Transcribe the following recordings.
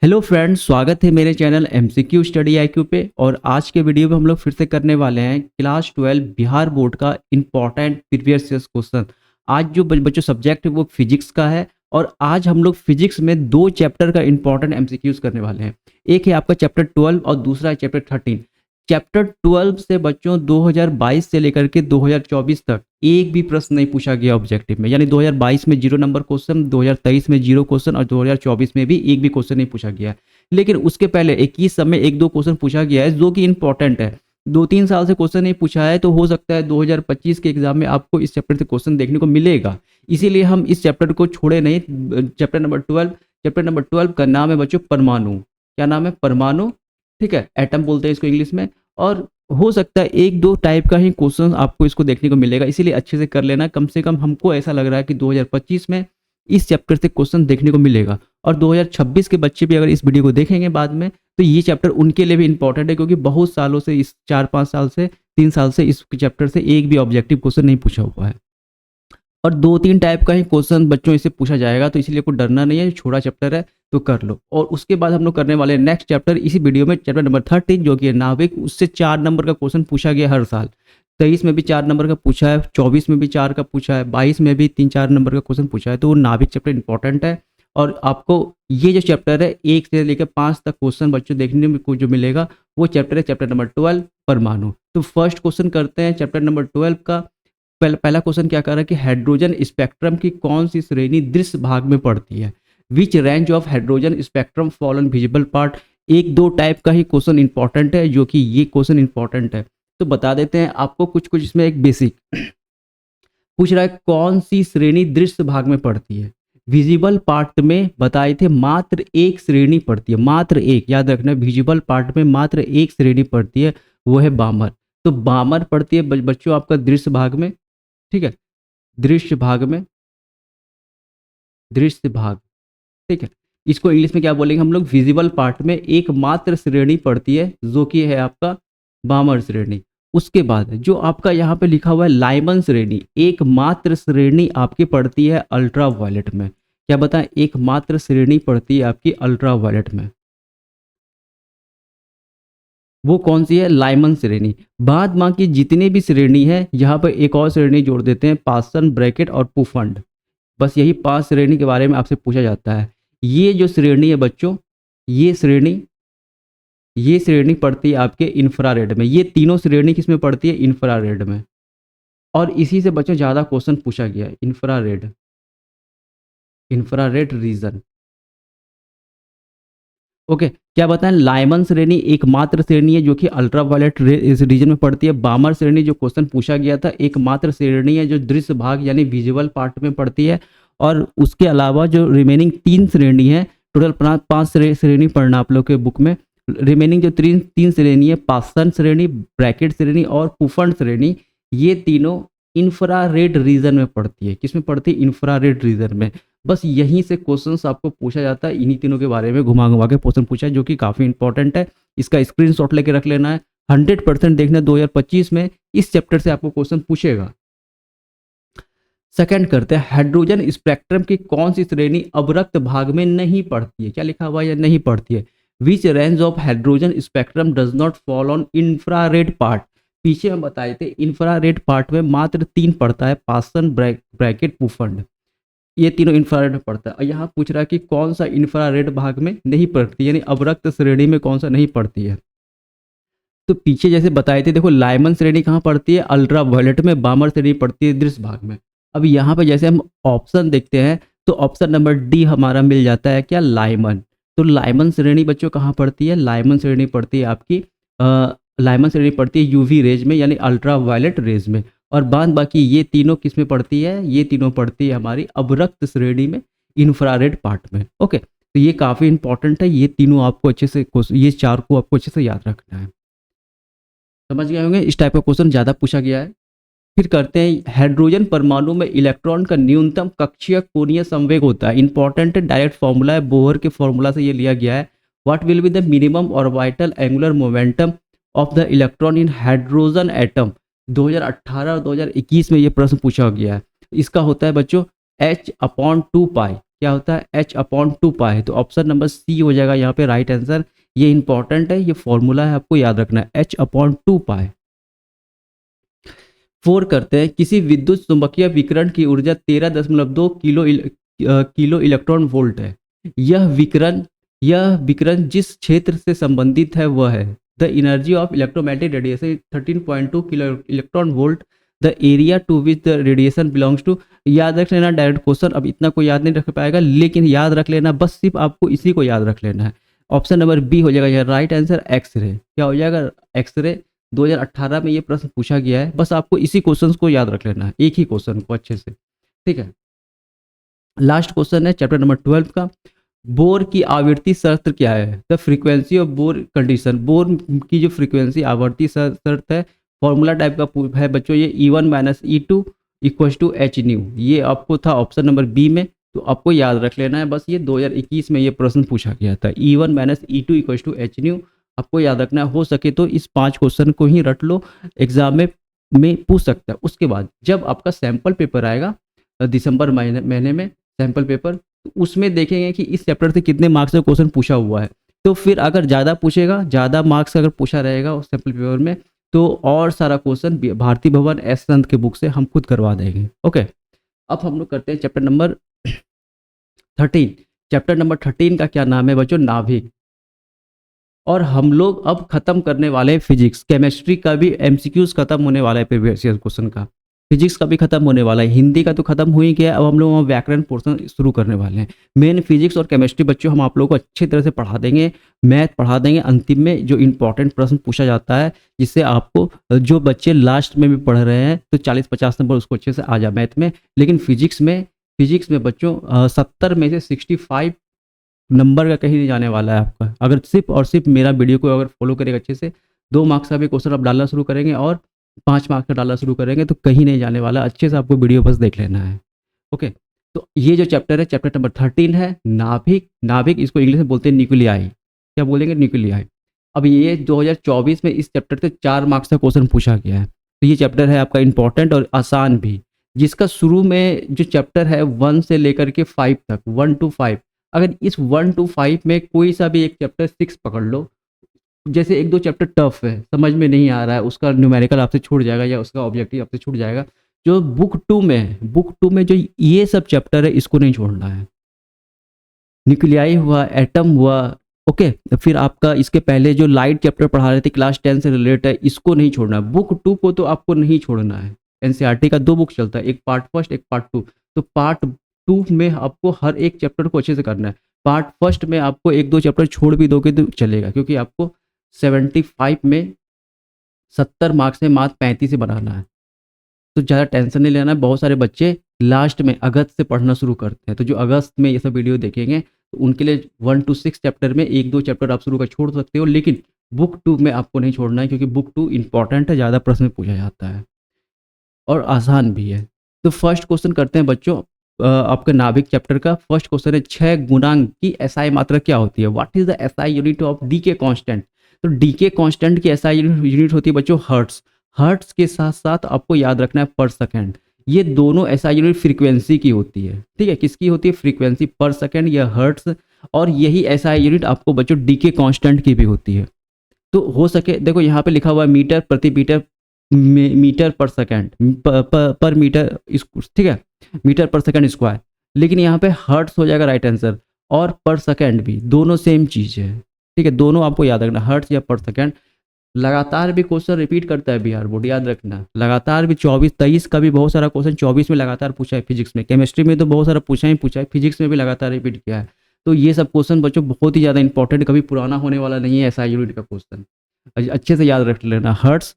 Hello friends, स्वागत है मेरे चैनल एमसीक्यू स्टडी आईक्यू पे। और आज के वीडियो में हम लोग फिर से करने वाले हैं क्लास 12 बिहार बोर्ड का इम्पॉर्टेंट प्रीवियस ईयर क्वेश्चन। आज जो बच्चों सब्जेक्ट है वो फिजिक्स का है और आज हम लोग फिजिक्स में दो चैप्टर का इम्पॉर्टेंट एमसीक्यूज करने वाले हैं। एक है आपका चैप्टर 12 और दूसरा है चैप्टर 13। चैप्टर 12 से बच्चों 2022 से लेकर के 2024 तक एक भी प्रश्न नहीं पूछा गया ऑब्जेक्टिव में, यानी 2022 में 0 नंबर क्वेश्चन, 2023 में 0 क्वेश्चन और 2024 में भी एक भी क्वेश्चन नहीं पूछा गया है। लेकिन उसके पहले 21 सब में एक दो क्वेश्चन पूछा गया है जो कि इंपॉर्टेंट है। 2-3 साल से क्वेश्चन नहीं पूछा है तो हो सकता है 2025 के एग्जाम में आपको इस चैप्टर से क्वेश्चन देखने को मिलेगा। इसीलिए हम इस चैप्टर को छोड़े नहीं। चैप्टर नंबर 12 का नाम है बच्चों परमाणु। क्या नाम है? परमाणु। ठीक है, एटम बोलते हैं इसको इंग्लिश में। और हो सकता है एक दो टाइप का ही क्वेश्चन आपको इसको देखने को मिलेगा, इसीलिए अच्छे से कर लेना। कम से कम हमको ऐसा लग रहा है कि 2025 में इस चैप्टर से क्वेश्चन देखने को मिलेगा और 2026 के बच्चे भी अगर इस वीडियो को देखेंगे बाद में तो ये चैप्टर उनके लिए भी इंपॉर्टेंट है, क्योंकि बहुत सालों से, इस 4-5 साल से, 3 साल से इस चैप्टर से एक भी ऑब्जेक्टिव क्वेश्चन नहीं पूछा हुआ है और 2-3 टाइप का ही क्वेश्चन बच्चों इससे पूछा जाएगा। तो इसलिए कोई डरना नहीं है, छोटा चैप्टर है तो कर लो। और उसके बाद हम लोग करने वाले नेक्स्ट चैप्टर इसी वीडियो में, चैप्टर नंबर 13 जो कि है नाभिक। उससे 4 नंबर का क्वेश्चन पूछा गया हर साल। 23 में भी 4 नंबर का पूछा है, 24 में भी 4 का पूछा है, 22 में भी 3-4 नंबर का क्वेश्चन पूछा है। तो वो नाभिक चैप्टर इंपॉर्टेंट है और आपको ये जो चैप्टर है 1 से लेकर 5 तक क्वेश्चन बच्चों देखने में जो मिलेगा वो चैप्टर है चैप्टर नंबर 12 परमाणु। तो फर्स्ट क्वेश्चन करते हैं चैप्टर नंबर 12 का। पहला क्वेश्चन क्या कर रहा है कि हाइड्रोजन स्पेक्ट्रम की कौन सी श्रेणी दृश्य भाग में पड़ती है? Which range of hydrogen spectrum fall on visible part. एक दो टाइप का ही क्वेश्चन इंपॉर्टेंट है, जो कि ये क्वेश्चन इंपॉर्टेंट है। तो बता देते हैं आपको कुछ इसमें एक बेसिक पूछ रहा है कौन सी श्रेणी दृश्य भाग में पड़ती है। विजिबल पार्ट में बताए थे मात्र एक श्रेणी पड़ती है, मात्र एक। याद रखना, विजिबल पार्ट में मात्र एक श्रेणी पड़ती है, वो है बामर। तो बामर पड़ती है बच्चों आपका दृश्य भाग में। ठीक है, दृश्य भाग में, दृश्य भाग। ठीक है, इसको इंग्लिश में क्या बोलेंगे हम लोग? विजिबल पार्ट में एकमात्र श्रेणी पड़ती है जो कि है आपका बामर श्रेणी। उसके बाद जो आपका यहाँ पे लिखा हुआ है लाइमन श्रेणी, एकमात्र श्रेणी आपकी पड़ती है अल्ट्रा वायलेट में। क्या बताएं? एकमात्र श्रेणी पड़ती है आपकी अल्ट्रा वायलेट में। वो कौन सी है? लाइमन श्रेणी। बाद बाकी जितनी भी श्रेणी है, यहाँ पर एक और श्रेणी जोड़ देते हैं, पासन, ब्रैकेट और पुफंड। बस यही 5 श्रेणी के बारे में आपसे पूछा जाता है। ये जो श्रेणी है बच्चों, ये श्रेणी पड़ती है आपके इंफ्रारेड में। ये तीनों श्रेणी किस में पड़ती है? इंफ्रारेड में। और इसी से बच्चों ज़्यादा क्वेश्चन पूछा गया है, इंफ्रारेड, इंफ्रारेड रीजन। ओके, क्या बताएं? लाइमन श्रेणी एकमात्र श्रेणी है जो कि अल्ट्रावायलेट इस रीजन में पड़ती है। बामर श्रेणी जो क्वेश्चन पूछा गया था, एकमात्र श्रेणी है जो दृश्य भाग यानी विजुअल पार्ट में पड़ती है। और उसके अलावा जो रिमेनिंग 3 श्रेणी है, टोटल 5 श्रेणी पढ़ना आप लोग के बुक में। रिमेनिंग जो 3 श्रेणी है, पासन श्रेणी, ब्रैकेट श्रेणी और पुफंड श्रेणी, ये तीनों इंफ्रारेड रीजन में पड़ती है। किस में पड़ती है? इंफ्रारेड रीजन में। बस यहीं से क्वेश्चंस आपको पूछा जाता है, इन्हीं तीनों के बारे में घुमा घुमा के क्वेश्चन पूछा है, जो कि काफ़ी इंपॉर्टेंट है। इसका स्क्रीनशॉट लेके रख लेना है। 100% देखना, 2025 में इस चैप्टर से आपको क्वेश्चन पूछेगा। सेकंड करते हैं, हाइड्रोजन स्पेक्ट्रम की कौन सी श्रेणी अवरक्त भाग में नहीं पड़ती है? क्या लिखा हुआ है? या नहीं पड़ती है। Which range of hydrogen spectrum does not fall on infrared part. पीछे हम बताए थे इंफ्रारेड पार्ट में मात्र 3 पड़ता है, पासन, ब्रैकेट, पुफंड। ये तीनों इंफ्रारेड में पड़ता है। और यहाँ पूछ रहा है कि कौन सा इंफ्रारेड भाग में नहीं पड़ती, यानी अवरक्त श्रेणी में कौन सा नहीं पड़ती है। तो पीछे जैसे बताए थे, देखो लाइमन श्रेणी कहाँ पड़ती है? अल्ट्रा वायलेट में। बामर श्रेणी पड़ती है दृश्य भाग में। अब यहाँ पे जैसे हम ऑप्शन देखते हैं तो ऑप्शन नंबर डी हमारा मिल जाता है क्या? लाइमन। तो लाइमन श्रेणी बच्चों कहाँ पड़ती है? लाइमन श्रेणी पड़ती है आपकी लाइमन श्रेणी पड़ती है यूवी रेज में, यानी अल्ट्रा वायलेट रेज में। और बाद बाकी ये तीनों किस में पड़ती है? ये तीनों पड़ती है हमारी अवरक्त श्रेणी में, इंफ्रारेड पार्ट में। ओके, तो ये काफ़ी इंपॉर्टेंट है। ये तीनों आपको अच्छे से, ये 4 को आपको अच्छे से याद रखना है। समझ गए होंगे, इस टाइप का क्वेश्चन ज़्यादा पूछा गया है। फिर करते हैं, हाइड्रोजन परमाणु में इलेक्ट्रॉन का न्यूनतम कक्षीय कोणीय संवेग होता है। इंपॉर्टेंट है, डायरेक्ट फॉर्मूला है, बोहर के फॉर्मूला से ये लिया गया है। What will be the minimum orbital angular momentum of the electron in hydrogen atom. 2018 और 2021 में ये प्रश्न पूछा गया है। इसका होता है बच्चों h/2 पाई। क्या होता है H/2 पाई। तो ऑप्शन नंबर सी हो जाएगा यहाँ पे राइट आंसर। ये इंपॉर्टेंट है, ये फॉर्मूला है, आपको याद रखना है H/2 पाई। 4 करते हैं, किसी विद्युत चुंबकीय विकिरण की ऊर्जा 13.2 किलो इलेक्ट्रॉन वोल्ट है। यह विकिरण जिस क्षेत्र से संबंधित है वह है the energy of electromagnetic radiation 13.2 kilo electron volt, the area to which the radiation belongs to. याद रख लेना डायरेक्ट क्वेश्चन, अब इतना कोई याद नहीं रख पाएगा, लेकिन याद रख लेना, बस सिर्फ आपको इसी को याद रख लेना है। ऑप्शन नंबर बी हो जाएगा यहाँ राइट आंसर, एक्सरे। क्या हो जाएगा? एक्सरे। 2018 में ये प्रश्न पूछा गया है, बस आपको इसी क्वेश्चन को याद रख लेना है, एक ही क्वेश्चन को अच्छे से, ठीक है। लास्ट क्वेश्चन है चैप्टर नंबर 12 का, बोर की आवृत्ति शर्त क्या है? The frequency of bore condition. Bore की जो फ्रीक्वेंसी आवृत्ति शर्त है, फॉर्मूला टाइप का है बच्चों, ये E1 minus E2 equal to H nu. ये आपको था ऑप्शन नंबर बी में, तो आपको याद रख लेना है बस। ये 2021 में ये प्रश्न पूछा गया था, E1 minus E2 equal to H nu. आपको याद रखना है, हो सके तो इस 5 क्वेश्चन को ही रट लो, एग्जाम में पूछ सकता है। उसके बाद जब आपका सैंपल पेपर आएगा दिसंबर महीने में सैंपल पेपर, तो उसमें देखेंगे कि इस चैप्टर से कितने मार्क्स का क्वेश्चन पूछा हुआ है। तो फिर अगर ज़्यादा पूछेगा, ज़्यादा मार्क्स अगर पूछा रहेगा उस सैंपल पेपर में, तो और सारा क्वेश्चन भारती भवन एस संत के बुक से हम खुद करवा देंगे। ओके, अब हम लोग करते हैं चैप्टर नंबर 13। चैप्टर नंबर 13 का क्या नाम है बच्चों? नाभिक। और हम लोग अब खत्म करने वाले हैं फिजिक्स। केमिस्ट्री का भी एमसीक्यूज खत्म होने वाला है प्रीवियस ईयर क्वेश्चन का, फिजिक्स का भी खत्म होने वाला है, हिंदी का तो खत्म हो ही गया। अब हम लोग वहाँ व्याकरण पोर्शन शुरू करने वाले हैं। मेन फिजिक्स और केमिस्ट्री बच्चों हम आप लोगों को अच्छी तरह से पढ़ा देंगे, मैथ पढ़ा देंगे। अंतिम में जो इंपॉर्टेंट प्रश्न पूछा जाता है, जिससे आपको जो बच्चे लास्ट में भी पढ़ रहे हैं तो 40-50 नंबर उसको अच्छे से आ जाए मैथ में। लेकिन फिजिक्स में बच्चों 70 में से 65 नंबर का कहीं नहीं जाने वाला है आपका। अगर सिर्फ और सिर्फ मेरा वीडियो को अगर फॉलो करेगा अच्छे से, 2 मार्क्स का भी क्वेश्चन आप डालना शुरू करेंगे और 5 मार्क्स का डालना शुरू करेंगे, तो कहीं नहीं जाने वाला। अच्छे से आपको वीडियो बस देख लेना है। ओके, तो ये जो चैप्टर है, चैप्टर नंबर 13 है नाभिक। नाभिक इसको इंग्लिश में बोलते हैं न्यूक्लियाई। क्या बोलेंगे? न्यूक्लियाई। अब ये 2024 में इस चैप्टर से 4 मार्क्स का क्वेश्चन पूछा गया है। तो ये चैप्टर है आपका इंपॉर्टेंट और आसान भी, जिसका शुरू में जो चैप्टर है 1 से लेकर के 5 तक, 1 to 5, अगर इस 1 to 5 में कोई सा भी एक चैप्टर 6 पकड़ लो, जैसे 1-2 चैप्टर टफ है, समझ में नहीं आ रहा है, उसका न्यूमेरिकल आपसे छूट जाएगा या उसका ऑब्जेक्टिव आपसे छूट जाएगा। जो बुक 2 में है, बुक 2 में जो ये सब चैप्टर है, इसको नहीं छोड़ना है। न्यूक्लियाई हुआ, एटम हुआ, ओके। फिर आपका इसके पहले जो लाइट चैप्टर पढ़ा रहे थे क्लास 10 से रिलेटेड है, इसको नहीं छोड़ना है। बुक 2 को तो आपको नहीं छोड़ना है। एनसीईआरटी का 2 बुक चलता है, एक पार्ट फर्स्ट, एक पार्ट 2। तो पार्ट 2 में आपको हर एक चैप्टर को अच्छे से करना है। पार्ट फर्स्ट में आपको 1-2 चैप्टर छोड़ भी दोगे तो चलेगा, क्योंकि आपको 75 में 70 मार्क्स में मात्र 35 से बनाना है। तो ज़्यादा टेंशन नहीं लेना है। बहुत सारे बच्चे लास्ट में अगस्त से पढ़ना शुरू करते हैं, तो जो अगस्त में ये सब वीडियो देखेंगे तो उनके लिए 1 to 6 चैप्टर में 1-2 चैप्टर आप शुरू कर छोड़ सकते हो, लेकिन बुक 2 में आपको नहीं छोड़ना है, क्योंकि बुक 2 इंपॉर्टेंट है, ज़्यादा प्रश्न पूछा जाता है और आसान भी है। तो फर्स्ट क्वेश्चन करते हैं बच्चों आपके नाभिक चैप्टर का। फर्स्ट क्वेश्चन है 6 गुणांक की एसआई मात्रा क्या होती है? What is the SI unit of decay constant? तो डीके कांस्टेंट की एसआई यूनिट होती है बच्चों हर्ट्स। हर्ट्स के साथ साथ आपको याद रखना है पर सेकंड। ये दोनों एसआई यूनिट फ्रीक्वेंसी की होती है, ठीक है। किसकी होती है? फ्रीक्वेंसी, पर सेकंड या हर्ट्स। और यही एसआई यूनिट आपको बच्चों डीके कांस्टेंट की भी होती है। तो हो सके, देखो यहाँ पे लिखा हुआ है मीटर प्रति मीटर, मीटर पर सेकंड, पर मीटर, ठीक है, मीटर पर सेकंड स्क्वायर। लेकिन यहाँ पे हर्ट्स हो जाएगा राइट आंसर, और पर सेकंड भी, दोनों सेम चीज़ है, ठीक है। दोनों आपको याद रखना, हर्ट्स या पर सेकंड। लगातार भी क्वेश्चन रिपीट करता है बिहार बोर्ड, याद रखना। लगातार भी 24-23 का भी बहुत सारा क्वेश्चन 24 में लगातार पूछा है फिजिक्स में। केमिस्ट्री में तो बहुत सारा पूछा है, फिजिक्स में भी लगातार रिपीट किया है। तो ये सब क्वेश्चन बच्चों बहुत ही ज़्यादा इंपॉर्टेंट, कभी पुराना होने वाला नहीं है ऐसा यूनिट का क्वेश्चन, अच्छे से याद रख लेना, हर्ट्स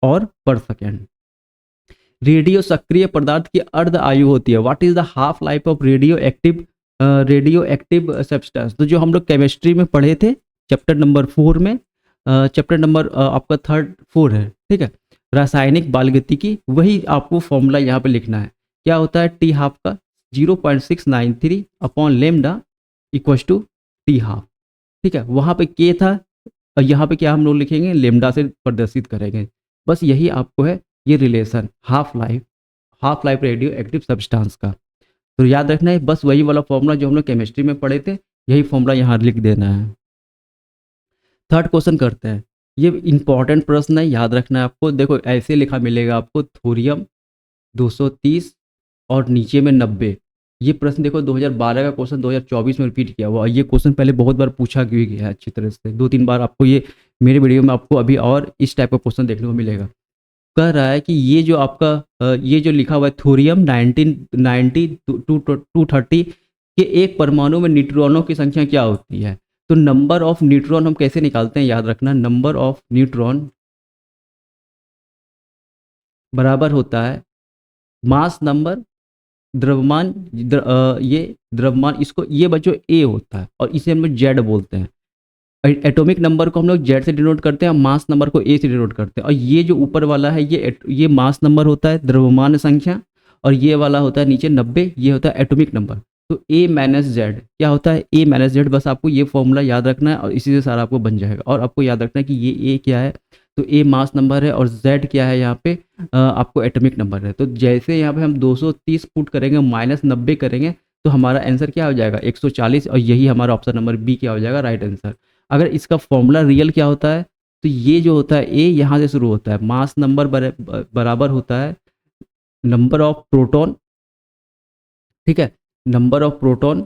और पर सेकेंड। रेडियो सक्रिय पदार्थ की अर्ध आयु होती है। What is the half life of radio active substance? तो जो हम लोग केमिस्ट्री में पढ़े थे चैप्टर नंबर 4 में, चैप्टर नंबर आपका 4 है, ठीक है, रासायनिक बालगतिकी, वही आपको फॉर्मूला यहाँ पे लिखना है। क्या होता है? टी हाफ का 0.693 upon lambda equal to T half, ठीक है। वहाँ पे के था, यहाँ पे क्या हम लोग लिखेंगे? लेमडा से प्रदर्शित करेंगे। बस यही आपको है ये relation half life radio active substance का। तो याद रखना है बस वही वाला फॉर्मूला जो हम लोग केमिस्ट्री में पढ़े थे, यही फॉर्मूला यहाँ लिख देना है। थर्ड क्वेश्चन करते हैं। ये इंपॉर्टेंट प्रश्न है, याद रखना है आपको। देखो ऐसे लिखा मिलेगा आपको, थोरियम 230 और नीचे में 90। ये प्रश्न देखो 2012 का क्वेश्चन 2024 में रिपीट किया हुआ। ये क्वेश्चन पहले बहुत बार पूछा भी गया है अच्छी तरह से, 2-3 बार आपको ये मेरे वीडियो में आपको अभी और इस टाइप का क्वेश्चन देखने को मिलेगा। कह रहा है कि ये जो आपका ये जो लिखा हुआ है थोरियम 1990 टू 230 के एक परमाणु में न्यूट्रॉनों की संख्या क्या होती है। तो नंबर ऑफ न्यूट्रॉन हम कैसे निकालते हैं, याद रखना, नंबर ऑफ न्यूट्रॉन बराबर होता है मास नंबर, द्रव्यमान, ये द्रव्यमान, इसको ये बच्चों ए होता है और इसे हम लोग जेड बोलते हैं। एटॉमिक नंबर को हम लोग जेड से डिनोट करते हैं, मास नंबर को ए से डिनोट करते हैं। और ये जो ऊपर वाला है ये मास नंबर होता है, द्रव्यमान संख्या, और ये वाला होता है नीचे 90, ये होता है एटॉमिक नंबर। तो ए माइनस जेड क्या होता है, ए माइनस जेड। बस आपको ये फॉर्मूला याद रखना है और इसी से सारा आपको बन जाएगा। और आपको याद रखना है कि ये ए क्या है, तो ए मास नंबर है और जेड क्या है यहाँ पे आपको एटॉमिक नंबर है। तो जैसे यहाँ पे हम 230 पुट करेंगे माइनस 90 करेंगे तो हमारा आंसर क्या हो जाएगा 140, और यही हमारा ऑप्शन नंबर बी क्या हो जाएगा राइट आंसर। अगर इसका फॉर्मूला रियल क्या होता है, तो ये जो होता है ए यहाँ से शुरू होता है, मास नंबर बराबर होता है नंबर ऑफ प्रोटॉन, ठीक है, number of proton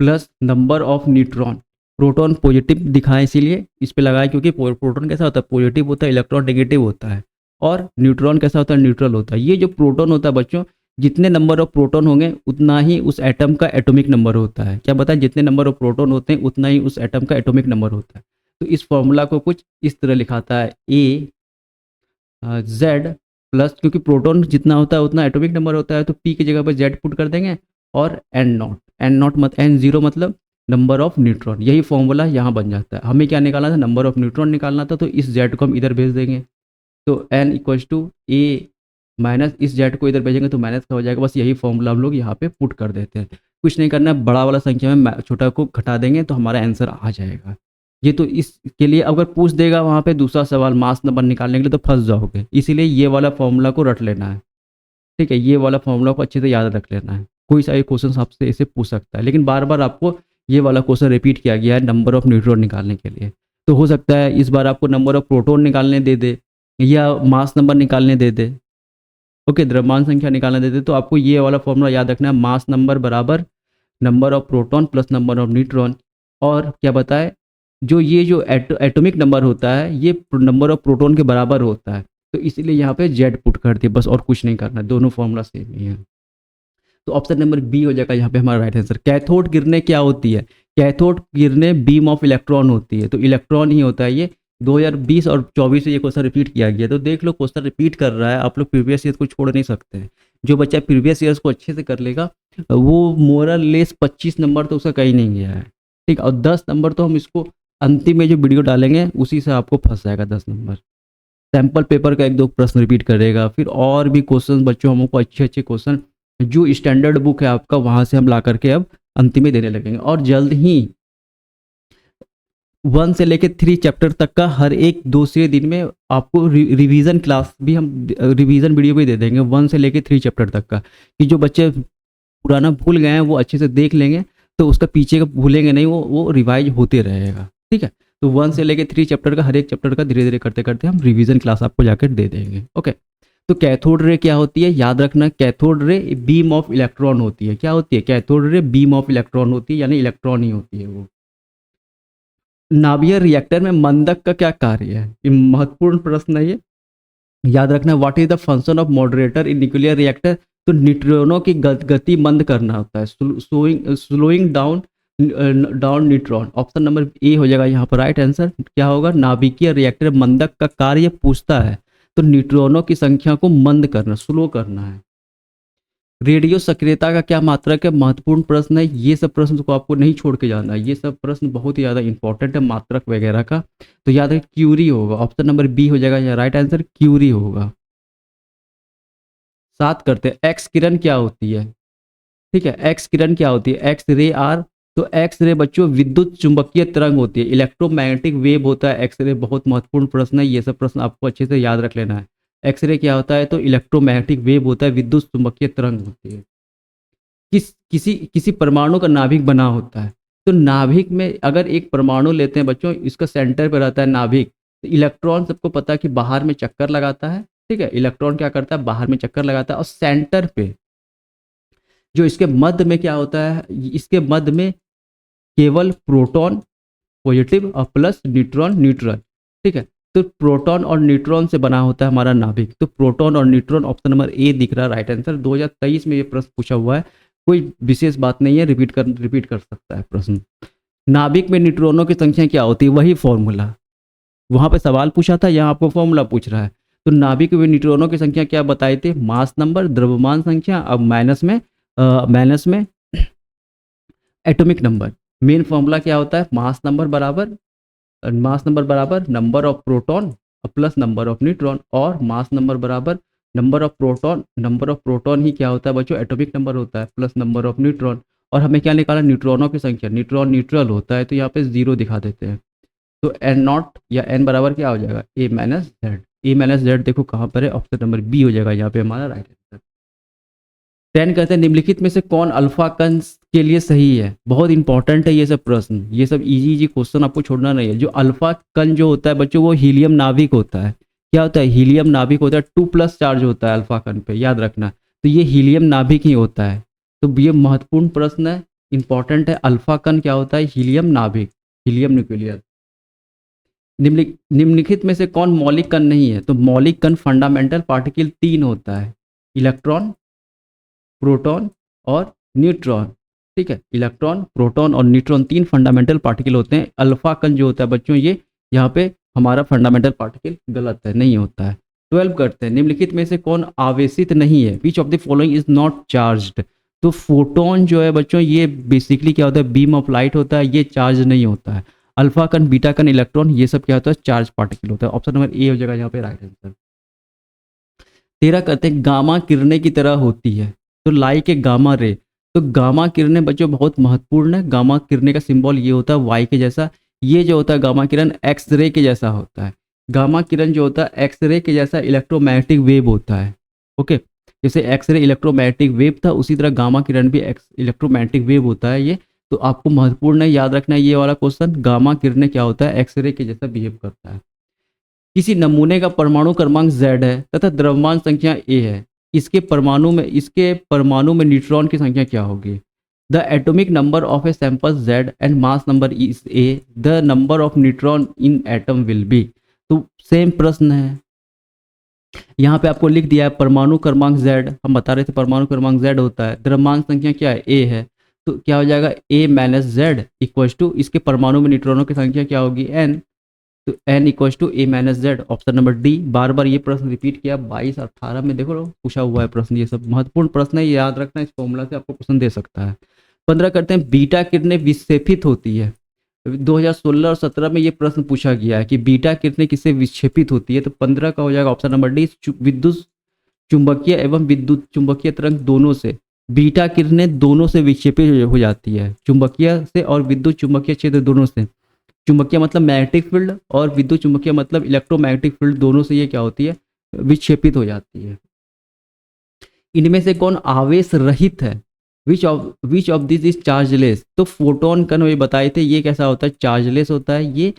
plus number of neutron. Proton positive दिखाएं इसीलिए इस पे लगाएं, क्योंकि प्रोटॉन कैसा होता है, पॉजिटिव होता है, इलेक्ट्रॉन नेगेटिव होता है, और न्यूट्रॉन कैसा होता है, न्यूट्रल होता है। ये जो प्रोटॉन होता है बच्चों, जितने नंबर ऑफ प्रोटॉन होंगे उतना ही उस एटम का एटॉमिक नंबर होता है। क्या बताएं, जितने नंबर ऑफ प्रोटॉन होते हैं उतना ही उस एटम का एटॉमिक नंबर होता है। तो इस फॉर्मूला को कुछ इस तरह लिखाता है, ए जेड प्लस, क्योंकि प्रोटॉन जितना होता है उतना एटॉमिक नंबर होता है, तो पी की जगह पर जेड पुट कर देंगे, और एन नॉट, एन नॉट मत एन जीरो मतलब नंबर ऑफ न्यूट्रॉन। यही फॉर्मूला यहाँ बन जाता है। हमें क्या निकालना था, नंबर ऑफ न्यूट्रॉन निकालना था, तो इस जेड को हम इधर भेज देंगे, तो N equals to A minus इस जेड को इधर भेजेंगे तो माइनस का हो जाएगा। बस यही फॉर्मूला हम लोग यहाँ पे पुट कर देते हैं, कुछ नहीं करना है। बड़ा वाला संख्या में छोटा को घटा देंगे तो हमारा आंसर आ जाएगा। ये तो इसके लिए अगर पूछ देगा वहाँ पे दूसरा सवाल मास नंबर निकालने के लिए तो फंस जाओगे, इसीलिए ये वाला फॉर्मूला को रट लेना है, ठीक है। ये वाला फॉर्मूला को अच्छे से याद रख लेना है। कोई सा क्वेश्चन आपसे इसे पूछ सकता है, लेकिन बार बार आपको ये वाला क्वेश्चन रिपीट किया गया है नंबर ऑफ न्यूट्रॉन निकालने के लिए। तो हो सकता है इस बार आपको नंबर ऑफ प्रोटॉन निकालने दे दे या मास नंबर निकालने दे दे, ओके, द्रव्यमान संख्या निकालने दे दे। तो आपको ये वाला फॉर्मूला याद रखना है, मास नंबर बराबर number of proton plus number of neutron. और क्या बताए, जो ये जो एटॉमिक नंबर होता है ये नंबर ऑफ प्रोटॉन के बराबर होता है, तो इसलिए यहाँ पे जेड पुट कर दिए बस, और कुछ नहीं करना, दोनों फॉर्मूला सेम ही है। तो ऑप्शन नंबर बी हो जाएगा यहाँ पे हमारा राइट आंसर। कैथोड किरणें क्या होती है, कैथोड किरणें बीम ऑफ इलेक्ट्रॉन होती है, तो इलेक्ट्रॉन ही होता है। ये 2020 और 24 से ये क्वेश्चन रिपीट किया गया, तो देख लो क्वेश्चन रिपीट कर रहा है, आप लोग प्रीवियस ईयर को छोड़ नहीं सकते हैं। जो बच्चा प्रीवियस ईयर्स को अच्छे से कर लेगा वो मोरल लेस 25 नंबर तो उसका कहीं नहीं गया है, ठीक। और 10 नंबर तो हम इसको अंतिम में जो वीडियो डालेंगे उसी से आपको फंस जाएगा 10 नंबर। सैम्पल पेपर का 1-2 प्रश्न रिपीट करेगा, फिर और भी क्वेश्चन बच्चों हमको अच्छे अच्छे क्वेश्चन जो स्टैंडर्ड बुक है आपका वहाँ से हम ला करके अब अंतिम में देने लगेंगे। और जल्द ही 1 से लेकर 3 चैप्टर तक का हर एक दूसरे दिन में आपको रिवीजन क्लास भी हम रिवीजन वीडियो भी दे देंगे 1 से लेकर 3 चैप्टर तक का, कि जो बच्चे पुराना भूल गए हैं वो अच्छे से देख लेंगे, तो उसका पीछे का भूलेंगे नहीं, वो रिवाइज होते रहेगा, ठीक है। तो 1 से लेकर 3 चैप्टर का हर एक चैप्टर का धीरे धीरे करते करते हम रिवीजन क्लास आपको जाकर दे देंगे, ओके। तो कैथोड रे क्या होती है, याद रखना, cathode ray beam of electron होती है। क्या होती है, cathode ray beam of electron होती है, यानी इलेक्ट्रॉन ही होती है वो। नाभिकीय रिएक्टर में मंदक का क्या कार्य है, ये महत्वपूर्ण प्रश्न है ये, याद रखना। What is the function of moderator in nuclear reactor, तो न्यूट्रॉनों की गति मंद करना होता है, slowing down neutron. Option number A हो जाएगा यहाँ पर राइट आंसर। क्या होगा, नाभिकीय रिएक्टर मंदक का कार्य पूछता है, तो न्यूट्रॉनों की संख्या को मंद करना, स्लो करना है। रेडियो सक्रियता का क्या मात्रक है, महत्वपूर्ण प्रश्न है। ये सब प्रश्न को आपको नहीं छोड़ के जाना है, ये सब प्रश्न बहुत ही ज़्यादा इंपॉर्टेंट है मात्रक वगैरह का। तो याद रखिए क्यूरी होगा, ऑप्शन नंबर बी हो जाएगा या राइट आंसर, क्यूरी होगा। 7 करते हैं, एक्स किरण क्या होती है, ठीक है। एक्स किरण क्या होती है, एक्स रे आर। तो एक्स रे बच्चों विद्युत चुंबकीय तरंग होती है, इलेक्ट्रोमैग्नेटिक वेव होता है एक्स रे। बहुत महत्वपूर्ण प्रश्न है, ये सब प्रश्न आपको अच्छे से याद रख लेना है। एक्सरे क्या होता है, तो इलेक्ट्रोमैग्नेटिक वेव होता है, विद्युत चुम्बकीय तरंग होती है। किसी किसी परमाणु का नाभिक बना होता है, तो नाभिक में अगर एक परमाणु लेते हैं बच्चों, इसका सेंटर पर रहता है नाभिक, तो इलेक्ट्रॉन सबको पता है कि बाहर में चक्कर लगाता है, ठीक है, इलेक्ट्रॉन क्या करता है, बाहर में चक्कर लगाता है, और सेंटर पे जो इसके मध्य में क्या होता है, इसके मध्य में केवल प्रोटॉन पॉजिटिव और प्लस न्यूट्रॉन न्यूट्रल, ठीक है। तो प्रोटॉन और न्यूट्रॉन से बना होता है हमारा नाभिक, तो प्रोटॉन और न्यूट्रॉन ऑप्शन नंबर ए दिख रहा है राइट आंसर। 2023 में ये प्रश्न पूछा हुआ है, कोई विशेष बात नहीं है, रिपीट कर सकता है प्रश्न। नाभिक में न्यूट्रॉनों की संख्या क्या होती है, वही फॉर्मूला, वहां पे सवाल पूछा था, यहाँ आपको फॉर्मूला पूछ रहा है। तो नाभिक में न्यूट्रॉनों की संख्या क्या बताए थे, मास नंबर, द्रव्यमान संख्या, अब माइनस में एटॉमिक नंबर। मेन फॉर्मूला क्या होता है, मास नंबर बराबर number of proton plus number of neutron, और मास नंबर बराबर नंबर ऑफ प्रोटॉन ही क्या होता है बच्चों, एटॉमिक नंबर होता है, प्लस नंबर ऑफ न्यूट्रॉन। और हमें क्या निकाला, न्यूट्रॉनों की संख्या, न्यूट्रॉन न्यूट्रल होता है, तो यहाँ पे जीरो दिखा देते हैं। तो एन नॉट या एन बराबर क्या हो जाएगा, ए माइनस जेड। ए माइनस जेड देखो कहाँ पर है, ऑप्शन नंबर बी हो जाएगा यहाँ पे हमारा राइट आंसर। 10 कहते हैं निम्नलिखित में से कौन अल्फा कण के लिए सही है। बहुत इंपॉर्टेंट है ये सब प्रश्न, ये सब इजी इजी क्वेश्चन आपको छोड़ना नहीं है। जो अल्फा कण जो होता है बच्चों, वो हीलियम नाभिक होता है। क्या होता है, हीलियम नाभिक होता है, 2+ चार्ज होता है अल्फा कण पे, याद रखना। तो ये हीलियम नाभिक ही होता है। तो ये महत्वपूर्ण प्रश्न है, इंपॉर्टेंट है। अल्फा कण क्या होता है, हीलियम नाभिक, हीलियम न्यूक्लियर। निम्नलिखित में से कौन मौलिक कण नहीं है, तो मौलिक कण फंडामेंटल पार्टिकल 3 होता है, इलेक्ट्रॉन, प्रोटॉन और न्यूट्रॉन, ठीक है। इलेक्ट्रॉन, प्रोटॉन और न्यूट्रॉन 3 फंडामेंटल पार्टिकल होते हैं। अल्फा कण जो होता है बच्चों, ये यहाँ पे हमारा फंडामेंटल पार्टिकल गलत है, नहीं होता है। 12 करते हैं, निम्नलिखित में से कौन आवेशित नहीं है, which of the following is not charged. तो फोटोन जो है बच्चों, ये बेसिकली क्या होता है, बीम ऑफ लाइट होता है, ये चार्ज नहीं होता है। अल्फा कण, बीटा कण, इलेक्ट्रॉन, ये सब क्या होता है, चार्ज पार्टिकल होता है। ऑप्शन नंबर ए हो जाएगा यहाँ पे राइट आंसर। 13 कहते हैं गामा किरणें की तरह होती है, तो लाइक ए गामा रे। तो गामा किरणें बच्चों बहुत महत्वपूर्ण है। गामा किरणें का सिंबल ये होता है वाई के जैसा। ये जो होता है गामा किरण, एक्सरे के जैसा होता है। गामा किरण जो होता है एक्सरे के जैसा इलेक्ट्रोमैग्नेटिक वेव होता है। ओके, जैसे एक्सरे इलेक्ट्रोमैग्नेटिक वेव था, उसी तरह गामा किरण भी इलेक्ट्रोमैग्नेटिक वेव होता है ये। तो आपको महत्वपूर्ण है, याद रखना है ये वाला क्वेश्चन। गामा किरणें क्या होता है, एक्सरे के जैसा बिहेव करता है। किसी नमूने का परमाणु क्रमांक Z है तथा द्रव्यमान संख्या A है, इसके परमाणु में न्यूट्रॉन की संख्या क्या होगी। The atomic number of a sample Z and mass number is A, the number of neutron in atom will be. तो सेम प्रश्न है, यहाँ पे आपको लिख दिया है परमाणु क्रमांक Z, हम बता रहे थे परमाणु क्रमांक Z होता है, द्रव्यमान संख्या क्या है, A है। तो क्या हो जाएगा, A minus Z equal to, इसके परमाणु में न्यूट्रॉनों की संख्या क्या होगी, N। तो n equal to A minus Z, option number D. बार बार ये प्रश्न रिपीट किया, 22 और 18 में देखो पूछा हुआ है प्रश्न। ये सब महत्वपूर्ण प्रश्न है, याद रखना, इस फॉर्मूला से आपको प्रश्न दे सकता है। 15 करते हैं, बीटा किरणें विक्षेपित होती है। 2016 और 17 में ये प्रश्न पूछा गया है कि बीटा किरणें किससे विक्षेपित होती है। तो 15 का हो जाएगा ऑप्शन नंबर डी, विद्युत चुंबकीय एवं विद्युत चुंबकीय तरंग दोनों से। बीटा किरणें दोनों से विक्षेपित हो जाती है, चुंबकीय से और विद्युत चुंबकीय क्षेत्र दोनों से। चुंबकीय मतलब मैग्नेटिक फील्ड और विद्युत चुंबकीय मतलब इलेक्ट्रोमैग्नेटिक फील्ड, दोनों से ये क्या होती है, विक्षेपित हो जाती है। इनमें से कौन आवेश रहित है, which of this is chargeless. तो फोटोन कण ये बताए थे, ये कैसा होता है, चार्जलेस होता है। ये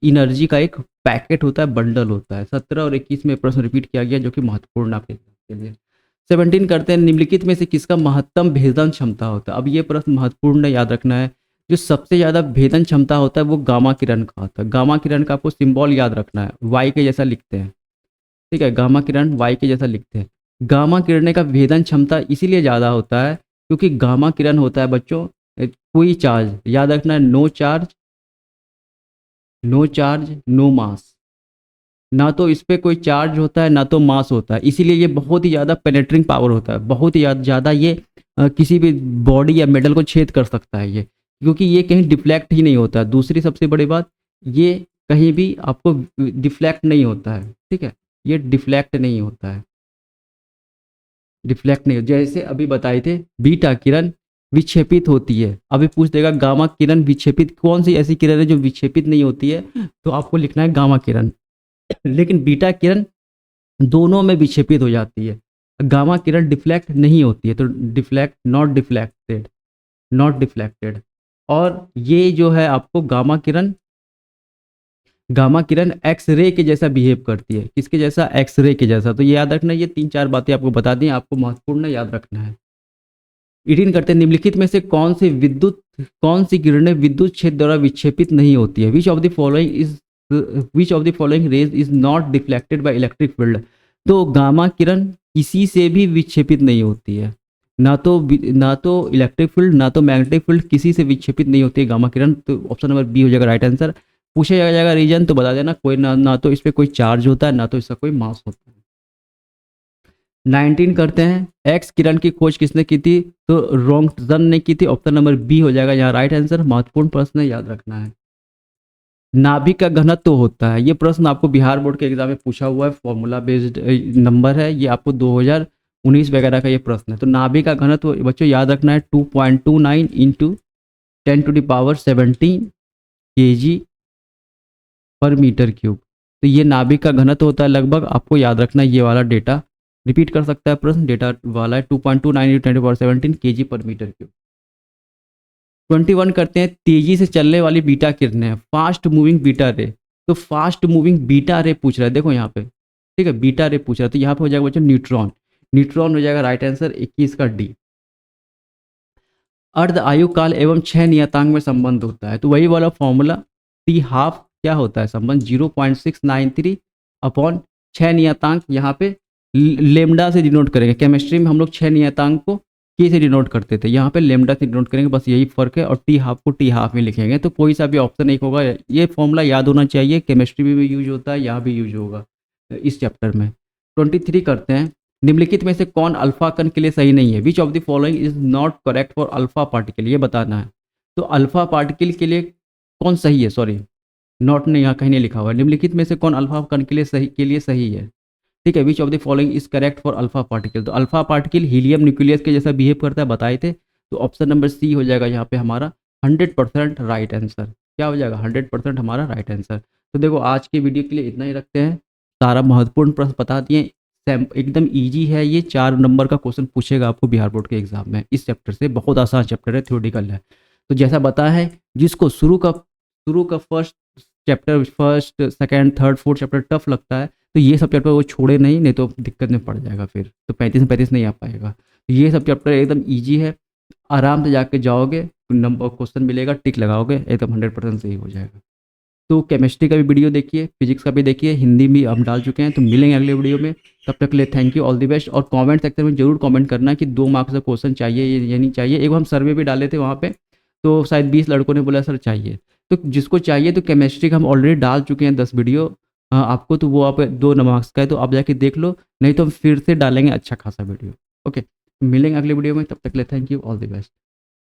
एनर्जी का एक पैकेट होता है, बंडल होता है। 17 और 21 में प्रश्न रिपीट किया गया, जो कि महत्वपूर्ण आपके लिए। 17 करते हैं, निम्नलिखित में से किसका महत्तम भेदन क्षमता होता है। अब ये प्रश्न महत्वपूर्ण है, याद रखना है। जो सबसे ज़्यादा भेदन क्षमता होता है वो गामा किरण का होता है। गामा किरण का आपको सिंबल याद रखना है, वाई के जैसा लिखते हैं, ठीक है। गामा किरण वाई के जैसा लिखते हैं। गामा किरणें का भेदन क्षमता इसीलिए ज़्यादा होता है क्योंकि गामा किरण होता है बच्चों कोई चार्ज, याद रखना है, नो चार्ज नो मास। ना तो इस पर कोई चार्ज होता है ना तो मास होता है, इसीलिए ये बहुत ही ज़्यादा पेनेट्रिंग पावर होता है, बहुत ही ज़्यादा ये किसी भी बॉडी या मेटल को छेद कर सकता है ये, क्योंकि ये कहीं डिफ्लेक्ट ही नहीं होता है। दूसरी सबसे बड़ी बात, ये कहीं भी आपको डिफ्लेक्ट नहीं होता है, ठीक है, ये डिफ्लेक्ट नहीं होता है, डिफ्लेक्ट नहीं। जैसे अभी बताए थे बीटा किरण विक्षेपित होती है, अभी पूछ देगा गामा किरण विक्षेपित, कौन सी ऐसी किरण है जो विक्षेपित नहीं होती है, तो आपको लिखना है गामा किरण। लेकिन बीटा किरण दोनों में विक्षेपित हो जाती है। गामा किरण डिफ्लेक्ट नहीं होती है, तो डिफ्लेक्ट, नॉट डिफ्लेक्टेड। और ये जो है आपको गामा किरण एक्सरे के जैसा बिहेव करती है। किसके जैसा? एक्सरे के जैसा। तो ये याद रखना, ये 3-4 बातें आपको बता दी, आपको महत्वपूर्ण याद रखना है। 18 करते हैं, निम्नलिखित में से कौन सी किरणें विद्युत क्षेत्र द्वारा विक्षेपित नहीं होती है? Which of the following rays is not deflected by electric field? तो गामा किरण किसी से भी विक्षेपित नहीं होती है, ना तो इलेक्ट्रिक फील्ड ना तो मैग्नेटिक फील्ड, किसी से विक्षेपित नहीं होती है गामा किरण। तो ऑप्शन नंबर बी हो जाएगा राइट आंसर। पूछा जाएगा रीजन तो बता देना, कोई ना तो इस पर कोई चार्ज होता है, ना तो इसका कोई मास होता है। 19 करते हैं, एक्स किरण की खोज किसने की थी? तो रोंगटन ने की थी। ऑप्शन नंबर बी हो जाएगा यहाँ राइट आंसर। महत्वपूर्ण प्रश्न है, याद रखना है। नाभिक का घनत्व तो होता है, ये प्रश्न आपको बिहार बोर्ड के एग्जाम में पूछा हुआ है, फॉर्मूला बेस्ड नंबर है ये, आपको 2019 वगैरह का ये प्रश्न है। तो नाभिक का घनत्व बच्चों याद रखना है 2.29 इंटू 10⁻17 kg पर मीटर क्यूब। तो ये नाभिक का घनत्व होता है लगभग, आपको याद रखना है ये वाला डेटा। रिपीट कर सकता है प्रश्न, डेटा वाला है 2.29 इंटू 10⁻17 kg पर मीटर क्यूब। 21 करते हैं, तेजी से चलने वाली बीटा किरणें, फास्ट मूविंग बीटा रे। तो फास्ट मूविंग बीटा रे पूछ रहा है, देखो यहाँ पे, ठीक है, बीटा रे पूछ रहा है, तो यहाँ पे हो जाएगा बच्चों न्यूट्रॉन। न्यूट्रॉन हो जाएगा राइट आंसर, 21 का डी। अर्ध आयु काल एवं 6 नियतांक में संबंध होता है, तो वही वाला फॉर्मूला, टी हाफ क्या होता है संबंध? 0.693 अपॉन 6 नियतांक, यहाँ पे लेमडा से डिनोट करेंगे। केमिस्ट्री में हम लोग 6 नियतांक को के से डिनोट करते थे, यहाँ पे लेमडा से डिनोट करेंगे, बस यही फर्क है। और टी हाफ को टी हाफ में लिखेंगे, तो कोई सा भी ऑप्शन एक होगा। ये फॉर्मूला याद होना चाहिए, केमिस्ट्री में भी यूज होता है, यहाँ भी यूज होगा इस चैप्टर में। 23 करते हैं, निम्नलिखित में से कौन अल्फा कण के लिए सही नहीं है? Which of the following is not correct for alpha particle? ये बताना है। तो अल्फा पार्टिकल के लिए कौन सही है? सॉरी, नॉट ने यहाँ कहीं नहीं लिखा हुआ है। निम्नलिखित में से कौन अल्फा कण के लिए सही है? ठीक है, which of the following is correct for alpha particle? तो अल्फा पार्टिकल हीलियम न्यूक्लियस के जैसा बिहेव करता है, बताए थे। तो ऑप्शन नंबर सी हो जाएगा यहाँ पे हमारा 100% राइट आंसर। क्या हो जाएगा? 100% हमारा राइट आंसर। तो देखो आज के वीडियो के लिए इतना ही रखते हैं, सारा महत्वपूर्ण प्रश्न बता दिए। एकदम इजी है ये, 4 नंबर का क्वेश्चन पूछेगा आपको बिहार बोर्ड के एग्जाम में इस चैप्टर से, बहुत आसान चैप्टर है, थ्योरेटिकल है। तो जैसा बताया है, जिसको शुरू का first chapter, first second third fourth chapter tough लगता है, तो ये सब चैप्टर वो छोड़े नहीं तो दिक्कत में पड़ जाएगा, फिर तो 35 में 35 नहीं आ पाएगा। तो ये सब चैप्टर एकदम ईजी है, आराम से जाके जाओगे, नंबर क्वेश्चन मिलेगा, टिक लगाओगे, एकदम 100% सही हो जाएगा। तो केमिस्ट्री का भी वीडियो देखिए, फिजिक्स का भी देखिए, हिंदी भी हम डाल चुके हैं। तो मिलेंगे अगले वीडियो में, तब तक के लिए thank you, all the best. और कमेंट सेक्शन में जरूर कमेंट करना कि 2 मार्क्स का क्वेश्चन चाहिए या नहीं चाहिए। एक हम सर्वे भी डाले थे वहाँ पे, तो शायद 20 लड़कों ने बोला सर चाहिए। तो जिसको चाहिए, तो केमिस्ट्री का हम ऑलरेडी डाल चुके हैं 10 वीडियो आपको, तो वो आप 2 मार्क्स का है, तो आप जाके देख लो, नहीं तो हम फिर से डालेंगे अच्छा खासा वीडियो। ओके, मिलेंगे अगले वीडियो में, तब तक के लिए thank you, all the best.